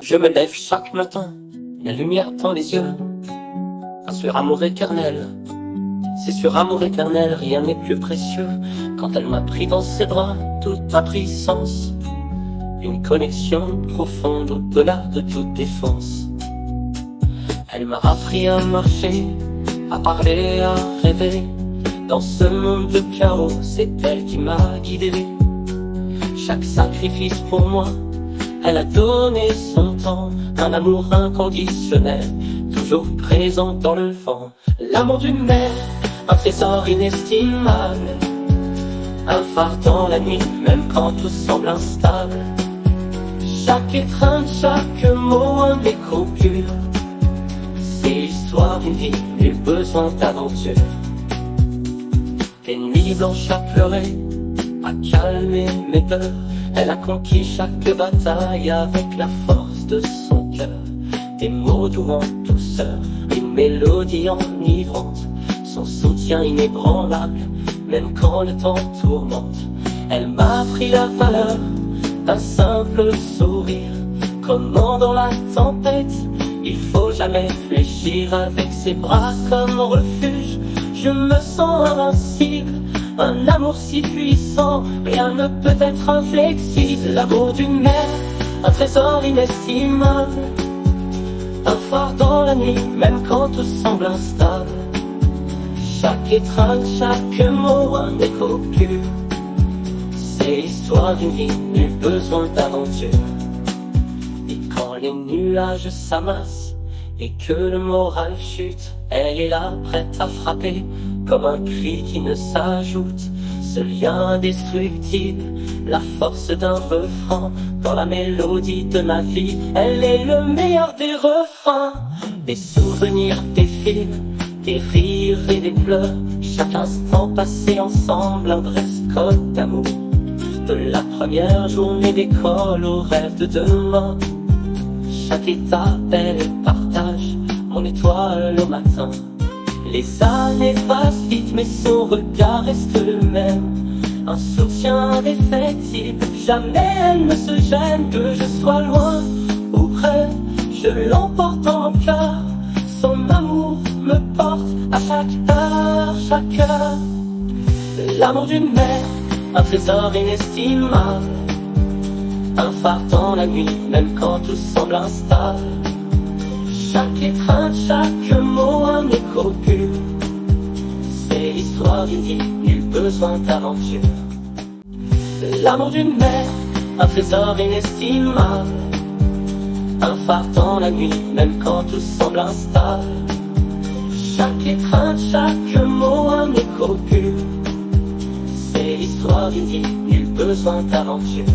Je me lève chaque matin, la lumière dans les yeux. Sur amour éternel, c'est sur amour éternel, rien n'est plus précieux. Quand elle m'a pris dans ses bras, tout a pris sens. Une connexion profonde au-delà de toute défense. Elle m'a appris à marcher, à parler, à rêver. Dans ce monde de chaos, c'est elle qui m'a guidé. Chaque sacrifice pour moi, elle a donné son temps. Un amour inconditionnel, toujours présent dans le vent. L'amour d'une mère, un trésor inestimable. Un phare dans la nuit, même quand tout semble instable. Chaque étreinte, chaque mot, un écho pur. C'est l'histoire d'une vie, nul besoin d'aventure. Des nuits blanches à pleurer, à calmer mes peurs. Elle a conquis chaque bataille avec la force de son cœur. Des mots doux en douceur, une mélodie enivrante. Son soutien inébranlable, même quand le temps tourmente. Elle m'a appris la valeur d'un simple sourire. Comment dans la tempête, il faut jamais fléchir. Avec ses bras comme refuge, je me sens invincible. Un amour si puissant, rien ne peut être inflexible. L'amour d'une mère, un trésor inestimable. Un phare dans la nuit, même quand tout semble instable. Chaque étreinte, chaque mot, un écho pur. C'est l'histoire d'une vie, nul besoin d'aventure. Et quand les nuages s'amassent et que le moral chute, elle est là, prête à frapper, comme un cri qui ne s'ajoute. Ce lien indestructible, la force d'un refrain. Dans la mélodie de ma vie, elle est le meilleur des refrains. Des souvenirs défilent, des rires et des pleurs. Chaque instant passé ensemble, un dress code d'amour. De la première journée d'école au rêve de demain. Chaque étape, elle partage mon étoile au matin. Les années passent vite, mais son regard reste le même. Un soutien indéfectible, jamais elle ne se gêne. Que je sois loin ou près, je l'emporte en cœur. Son amour me porte à chaque heure. L'amour d'une mère, un trésor inestimable. Un phare dans la nuit, même quand tout semble instable. Chaque étreinte, chaque mot, un écho pur. C'est l'histoire d'une vie, nul besoin d'aventure. L'amour d'une mère, un trésor inestimable. Un phare dans la nuit, même quand tout semble instable. Chaque étreinte, chaque mot, un écho pur. C'est l'histoire d'une vie, nul besoin d'aventure.